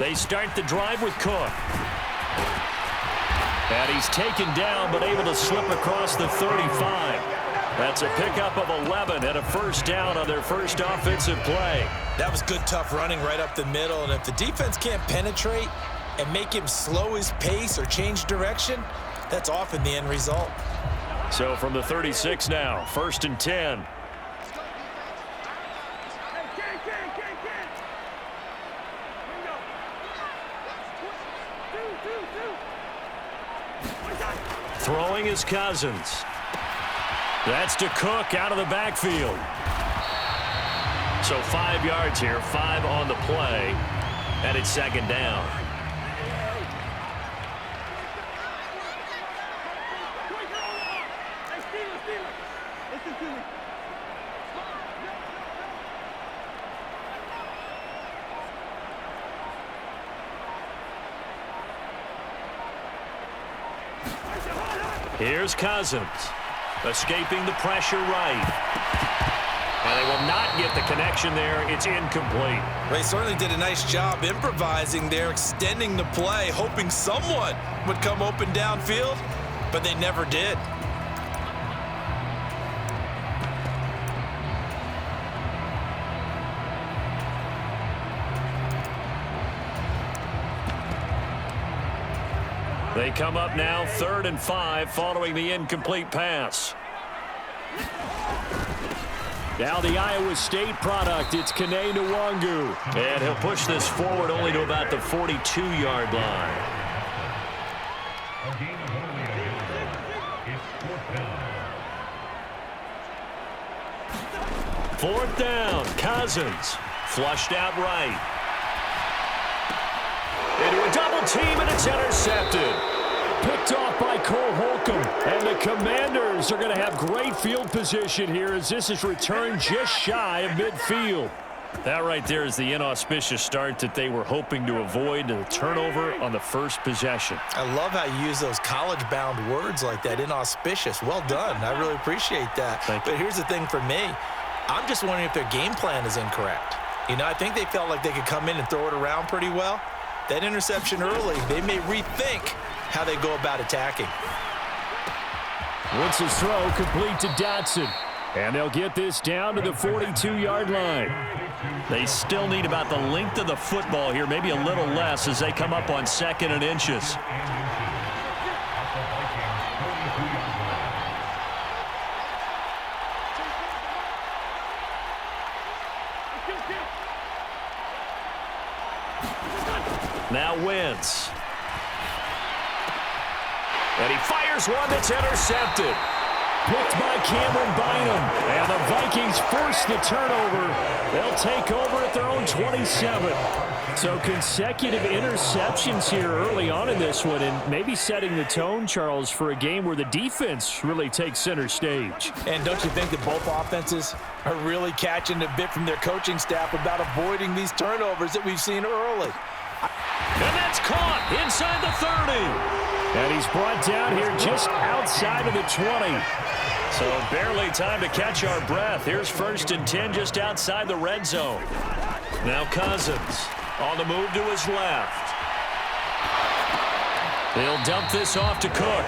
They start the drive with Cook. And he's taken down, but able to slip across the 35. That's a pickup of 11 and a first down on their first offensive play. That was good, tough running right up the middle. And if the defense can't penetrate and make him slow his pace or change direction, that's often the end result. So from the 36 now, 1st and 10. Throwing is Cousins. That's to Cook out of the backfield. So 5 yards here, 5 on the play, and it's 2nd down. Here's Cousins, escaping the pressure right. And they will not get the connection there. It's incomplete. They certainly did a nice job improvising there, extending the play, hoping someone would come open downfield, but they never did. They come up now 3rd and 5 following the incomplete pass. Now the Iowa State product, it's Kene Nwangu. And he'll push this forward only to about the 42-yard line. Fourth down, Cousins. Flushed out right. Into a double team, and it's intercepted. Picked off by Cole Holcomb. And the Commanders are going to have great field position here as this is returned just shy of midfield. That right there is the inauspicious start that they were hoping to avoid, the turnover on the first possession. I love how you use those college-bound words like that, inauspicious. Well done. I really appreciate that. But here's the thing for me. I'm just wondering if their game plan is incorrect. You know, I think they felt like they could come in and throw it around pretty well. That interception early, they may rethink how they go about attacking. Wentz's throw complete to Dotson. And they'll get this down to the 42-yard line. They still need about the length of the football here, maybe a little less as they come up on 2nd and inches. Now Wentz. And he fires one that's intercepted. Picked by Cameron Bynum. And the Vikings force the turnover. They'll take over at their own 27. So consecutive interceptions here early on in this one, and maybe setting the tone, Charles, for a game where the defense really takes center stage. And don't you think that both offenses are really catching a bit from their coaching staff about avoiding these turnovers that we've seen early? And that's caught inside the 30. And he's brought down here just outside of the 20. So barely time to catch our breath. Here's 1st and 10 just outside the red zone. Now Cousins on the move to his left. He'll dump this off to Cook.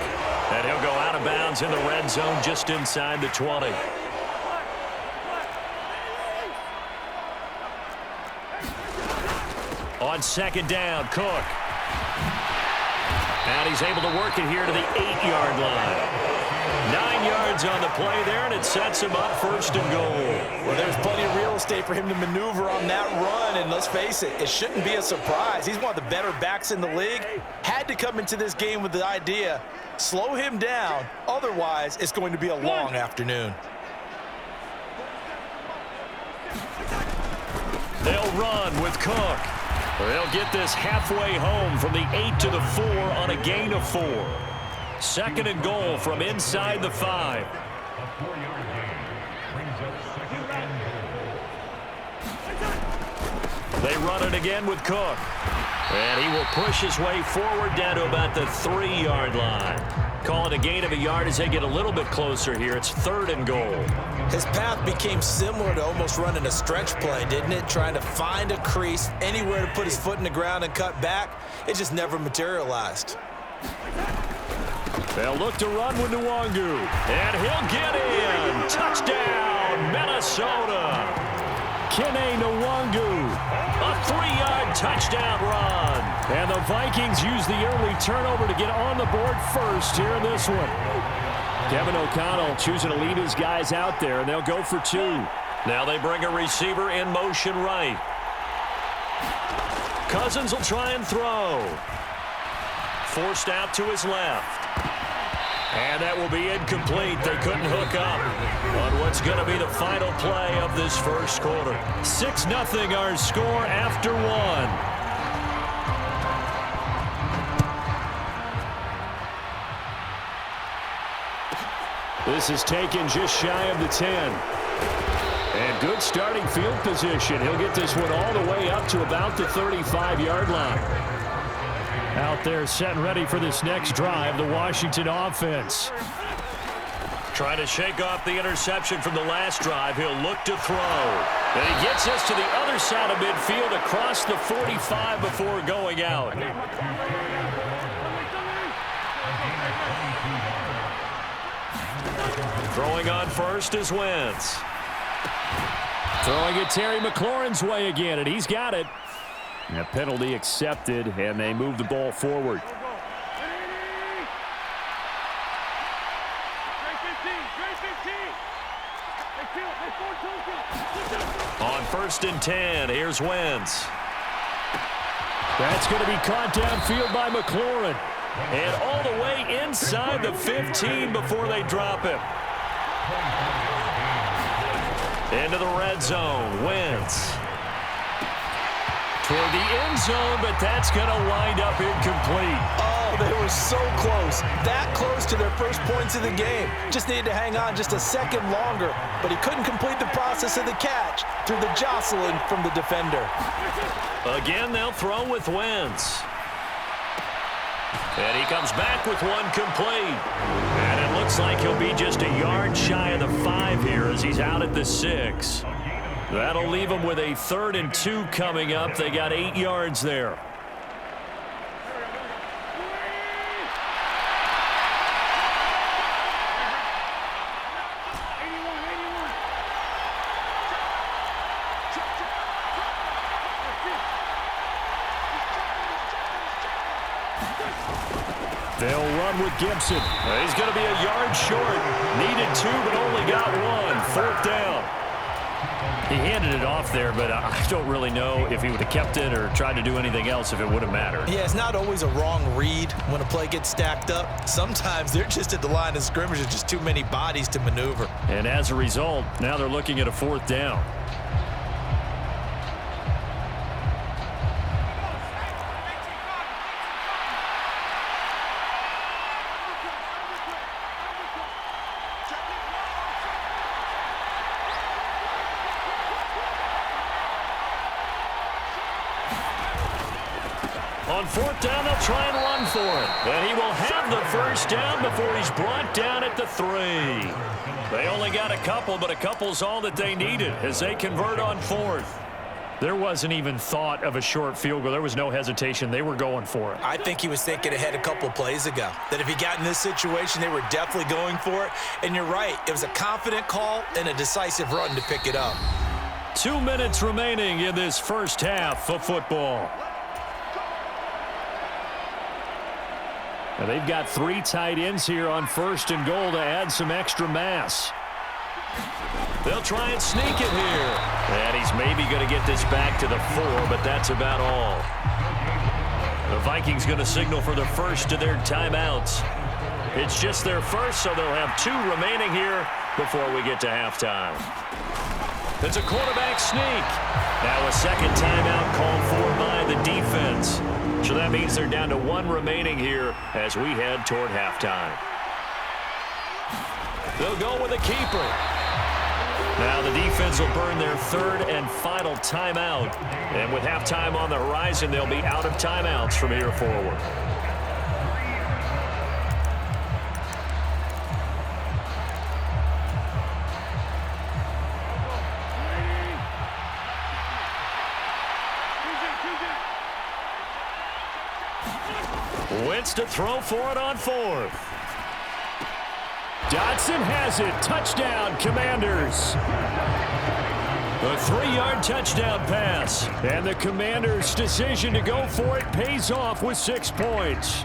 And he'll go out of bounds in the red zone just inside the 20. On 2nd down, Cook. And he's able to work it here to the 8-yard line. 9 yards on the play there, and it sets him up 1st and goal. Well, there's plenty of real estate for him to maneuver on that run, and let's face it, it shouldn't be a surprise. He's one of the better backs in the league. Had to come into this game with the idea, slow him down, otherwise it's going to be a long afternoon. They'll run with Cook. They'll get this halfway home from the 8 to the 4 on a gain of 4. 2nd and goal from inside the 5. They run it again with Cook. And he will push his way forward down to about the 3-yard line. Call it a gain of a yard as they get a little bit closer here. It's 3rd and goal. His path became similar to almost running a stretch play, didn't it? Trying to find a crease, anywhere to put his foot in the ground and cut back. It just never materialized. They'll look to run with Nwangu. And he'll get in. Touchdown, Minnesota. Kene Nwangu. A 3-yard touchdown run. And the Vikings use the early turnover to get on the board first here in this one. Kevin O'Connell choosing to lead his guys out there, and they'll go for 2. Now they bring a receiver in motion right. Cousins will try and throw. Forced out to his left. And that will be incomplete. They couldn't hook up on what's going to be the final play of this first quarter. 6-0 our score after 1. This is taken just shy of the 10. And good starting field position. He'll get this one all the way up to about the 35-yard line. Out there set and ready for this next drive, the Washington offense. Trying to shake off the interception from the last drive. He'll look to throw. And he gets this to the other side of midfield across the 45 before going out. Throwing on first is Wentz. Throwing it Terry McLaurin's way again, and he's got it. And a penalty accepted, and they move the ball forward. On 1st and 10, here's Wentz. That's going to be caught downfield by McLaurin. And all the way inside the 15 before they drop him. Into the red zone, Wentz. Toward the end zone, but that's going to wind up incomplete. Oh, they were so close. That close to their first points of the game. Just needed to hang on just a second longer, but he couldn't complete the process of the catch through the jostling from the defender. Again, they'll throw with Wentz. And he comes back with one complete. And it looks like he'll be just a yard shy of the 5 here as he's out at the 6. That'll leave him with a 3rd and 2 coming up. They got 8 yards there. They'll run with Gibson. He's going to be a yard short. Needed 2, but only got 1. 4th down. He handed it off there, but I don't really know if he would have kept it or tried to do anything else if it would have mattered. Yeah, it's not always a wrong read when a play gets stacked up. Sometimes they're just at the line of scrimmage. There's just too many bodies to maneuver. And as a result, now they're looking at a 4th down. On 4th down, they'll try and run for it. And he will have the first down before he's brought down at the 3. They only got a couple, but a couple's all that they needed as they convert on 4th. There wasn't even thought of a short field goal. There was no hesitation. They were going for it. I think he was thinking ahead a couple of plays ago, that if he got in this situation, they were definitely going for it. And you're right. It was a confident call and a decisive run to pick it up. 2 minutes remaining in this first half of football. Now they've got 3 tight ends here on 1st and goal to add some extra mass. They'll try and sneak it here. And he's maybe going to get this back to the 4, but that's about all. The Vikings going to signal for the first of their timeouts. It's just their first, so they'll have 2 remaining here before we get to halftime. It's a quarterback sneak. Now a second timeout called for by the defense. So that means they're down to 1 remaining here as we head toward halftime. They'll go with a keeper. Now the defense will burn their 3rd and final timeout. And with halftime on the horizon, they'll be out of timeouts from here forward. Wentz to throw for it on fourth. Dotson has it. Touchdown, Commanders. A 3-yard touchdown pass. And the Commanders' decision to go for it pays off with 6 points.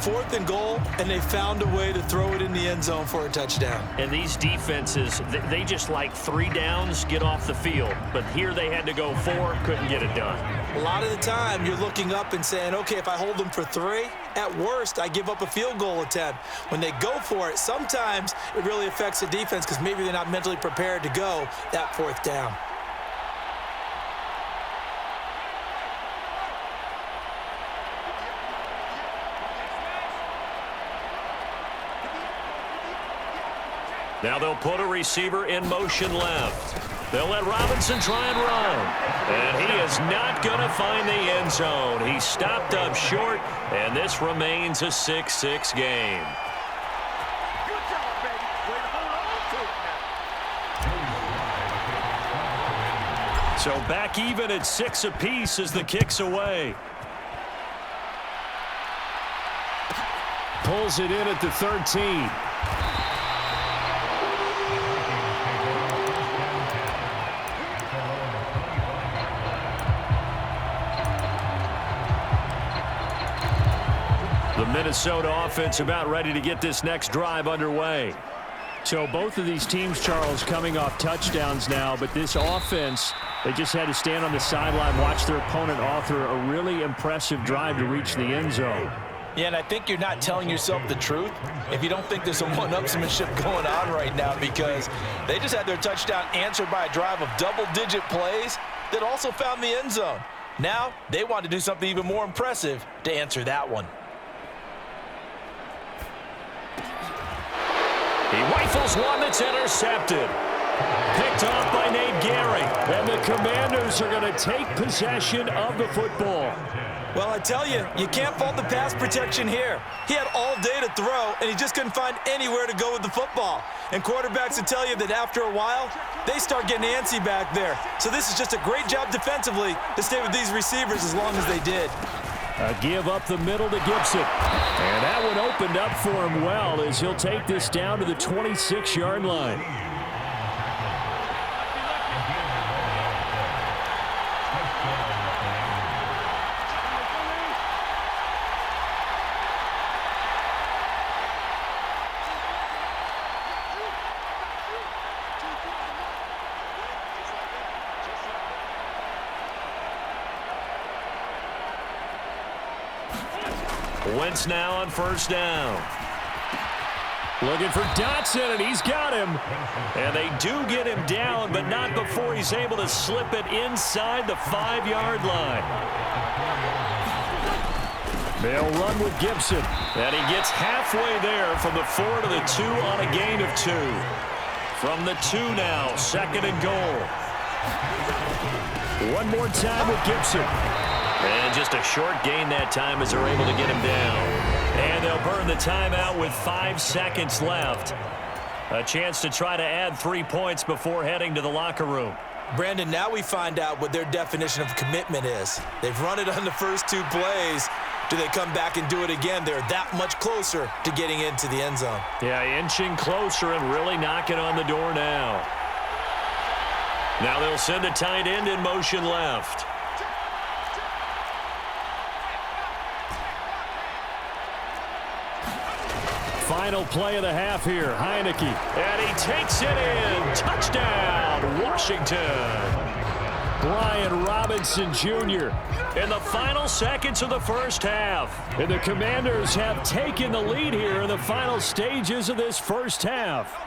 4th and goal, and they found a way to throw it in the end zone for a touchdown. And these defenses, they just like 3 downs, get off the field. But here they had to go 4, couldn't get it done. A lot of the time, you're looking up and saying, okay, if I hold them for 3, at worst, I give up a field goal attempt. When they go for it, sometimes it really affects the defense because maybe they're not mentally prepared to go that 4th down. Now they'll put a receiver in motion left. They'll let Robinson try and run. And he is not going to find the end zone. He stopped up short, and this remains a 6-6 game. So back even at 6 apiece as the kick's away. Pulls it in at the 13. The Minnesota offense about ready to get this next drive underway. So both of these teams, Charles, coming off touchdowns now, but this offense, they just had to stand on the sideline, watch their opponent author a really impressive drive to reach the end zone. Yeah, and I think you're not telling yourself the truth if you don't think there's some one-upsmanship going on right now, because they just had their touchdown answered by a drive of double-digit plays that also found the end zone. Now they want to do something even more impressive to answer that one. He rifles one that's intercepted. Picked off by Nate Gehring. And the Commanders are going to take possession of the football. Well, I tell you, you can't fault the pass protection here. He had all day to throw, and he just couldn't find anywhere to go with the football. And quarterbacks will tell you that after a while, they start getting antsy back there. So this is just a great job defensively to stay with these receivers as long as they did. A give up the middle to Gibson. And that one opened up for him well as he'll take this down to the 26-yard line. Wentz now on first down. Looking for Dotson, and he's got him. And they do get him down, but not before he's able to slip it inside the 5-yard line. They'll run with Gibson. And he gets halfway there from the 4 to the 2 on a gain of 2. From the 2 now, 2nd and goal. One more time with Gibson. And just a short gain that time as they're able to get him down. And they'll burn the timeout with 5 seconds left. A chance to try to add 3 points before heading to the locker room. Brandon, now we find out what their definition of commitment is. They've run it on the first 2 plays. Do they come back and do it again? They're that much closer to getting into the end zone. Yeah, inching closer and really knocking on the door now. Now they'll send the tight end in motion left. Final play of the half here. Heineke. And he takes it in. Touchdown, Washington. Brian Robinson Jr. in the final seconds of the first half. And the Commanders have taken the lead here in the final stages of this first half.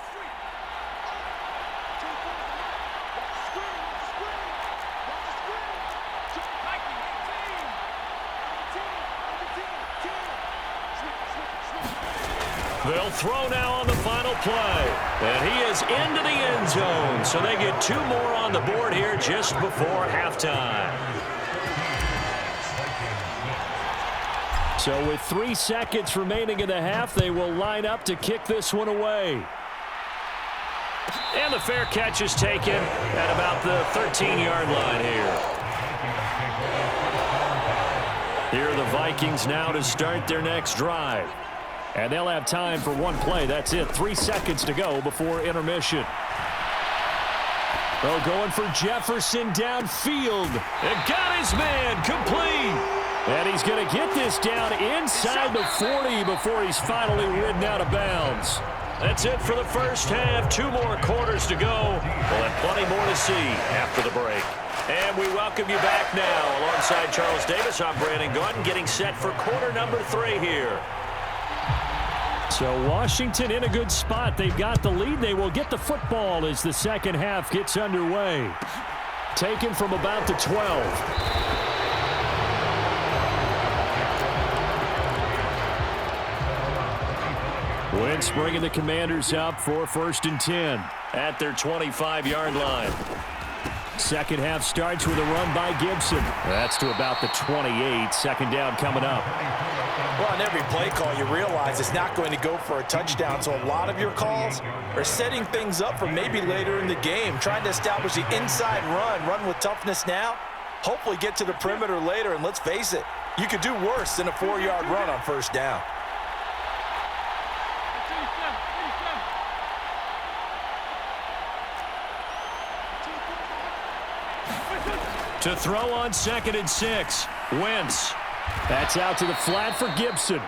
They'll throw now on the final play. And he is into the end zone. So they get 2 more on the board here just before halftime. So with 3 seconds remaining in the half, they will line up to kick this one away. And the fair catch is taken at about the 13-yard line here. Vikings now to start their next drive. And they'll have time for one play. That's it. 3 seconds to go before intermission. Oh, going for Jefferson downfield. And got his man complete. And he's going to get this down inside the 40 before he's finally ridden out of bounds. That's it for the first half. 2 more quarters to go. We'll have plenty more to see after the break. And we welcome you back now. Alongside Charles Davis, I'm Brandon Gordon, getting set for quarter number 3 here. So Washington in a good spot. They've got the lead. They will get the football as the second half gets underway. Taken from about the 12. Wentz bringing the Commanders up for 1st and 10 at their 25-yard line. Second half starts with a run by Gibson. That's to about the 28. Second down coming up. Well, on every play call, you realize it's not going to go for a touchdown, so a lot of your calls are setting things up for maybe later in the game, trying to establish the inside run with toughness now, hopefully get to the perimeter later, and let's face it, you could do worse than a 4-yard run on 1st down. To throw on 2nd and 6. Wentz. That's out to the flat for Gibson.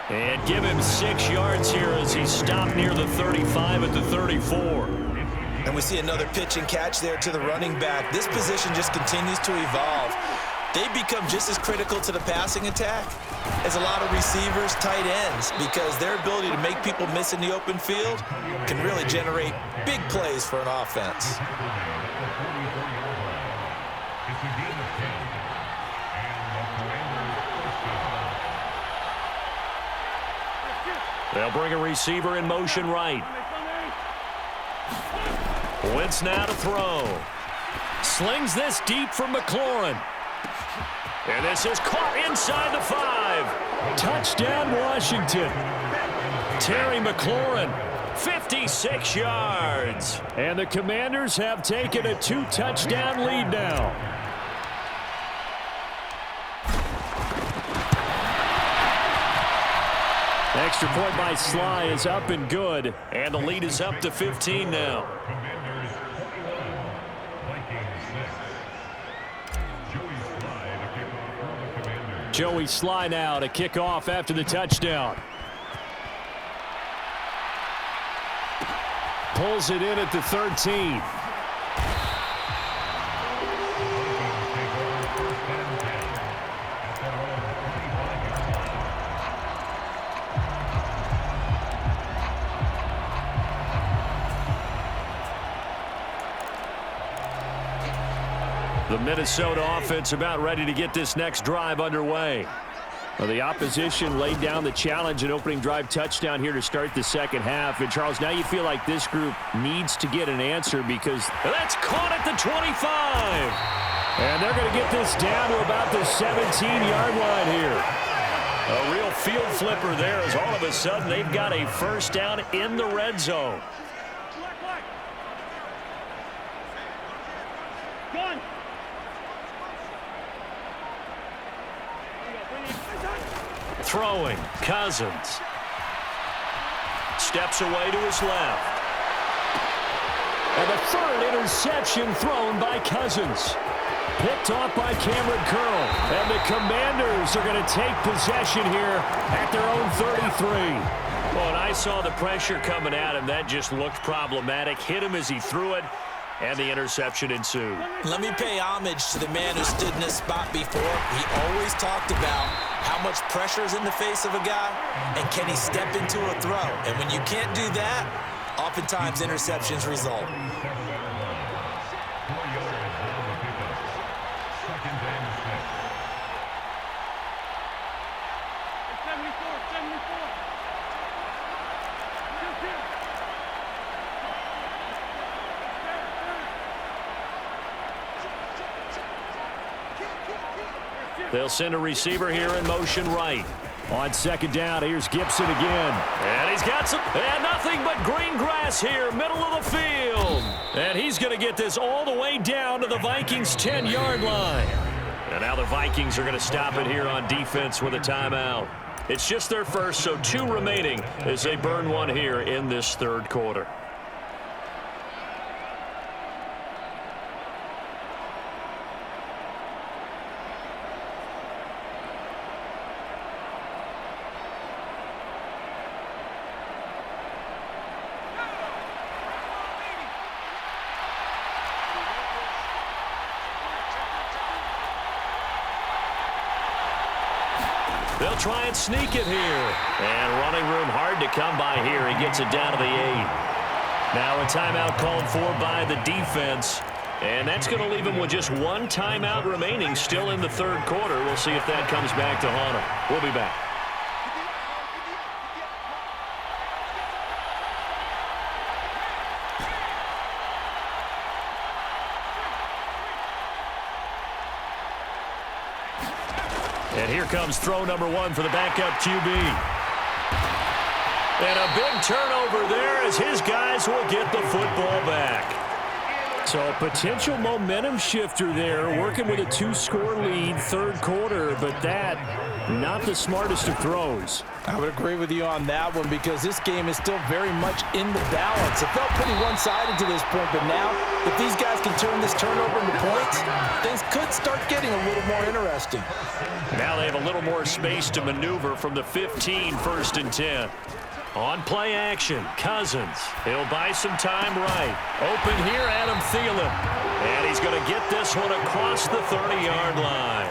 And give him 6 yards here as he stopped near the 35 at the 34. And we see another pitch and catch there to the running back. This position just continues to evolve. They become just as critical to the passing attack as a lot of receivers, tight ends, because their ability to make people miss in the open field can really generate big plays for an offense. They'll bring a receiver in motion right. Wentz now to throw. Slings this deep for McLaurin. And this is caught inside the 5. Touchdown, Washington. Terry McLaurin, 56 yards. And the Commanders have taken a 2-touchdown lead now. Extra point by Sly is up and good. And the lead is up to 15 now. Joey Sly now to kick off after the touchdown. Pulls it in at the 13. The Minnesota offense about ready to get this next drive underway. Well, the opposition laid down the challenge and opening drive touchdown here to start the second half. And, Charles, now you feel like this group needs to get an answer because that's caught at the 25. And they're going to get this down to about the 17-yard line here. A real field flipper there as all of a sudden they've got a first down in the red zone. Throwing, Cousins. Steps away to his left. And the 3rd interception thrown by Cousins. Picked off by Cameron Curl. And the Commanders are going to take possession here at their own 33. Well, and I saw the pressure coming at him. That just looked problematic. Hit him as he threw it. And the interception ensued. Let me pay homage to the man who stood in this spot before. He always talked about how much pressure is in the face of a guy and can he step into a throw. And when you can't do that, oftentimes interceptions result. They'll send a receiver here in motion right. On 2nd down, here's Gibson again. And he's got some, and nothing but green grass here, middle of the field. And he's going to get this all the way down to the Vikings' 10-yard line. And now the Vikings are going to stop it here on defense with a timeout. It's just their first, so 2 remaining as they burn one here in this third quarter. They'll try and sneak it here. And running room hard to come by here. He gets it down to the 8. Now a timeout called for by the defense. And that's going to leave him with just 1 timeout remaining still in the third quarter. We'll see if that comes back to haunt him. We'll be back. And here comes throw number 1 for the backup QB. And a big turnover there as his guys will get the football back. So a potential momentum shifter there, working with a 2-score lead, third quarter, but that, not the smartest of throws. I would agree with you on that one because this game is still very much in the balance. It felt pretty one-sided to this point, but now, if these guys can turn this turnover into points, things could start getting a little more interesting. Now they have a little more space to maneuver from the 15, 1st and 10. On play action, Cousins. He'll buy some time right. Open here, Adam Thielen. And he's going to get this one across the 30-yard line.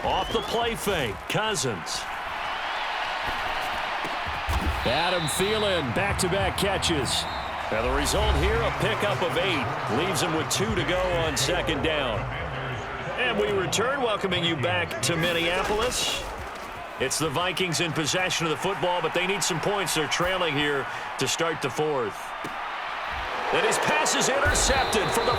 Off the play fake, Cousins. Adam Thielen, back-to-back catches. Now the result here, a pickup of 8. Leaves him with 2 to go on 2nd down. And we return, welcoming you back to Minneapolis. It's the Vikings in possession of the football, but they need some points. They're trailing here to start the 4th. And his pass is intercepted for the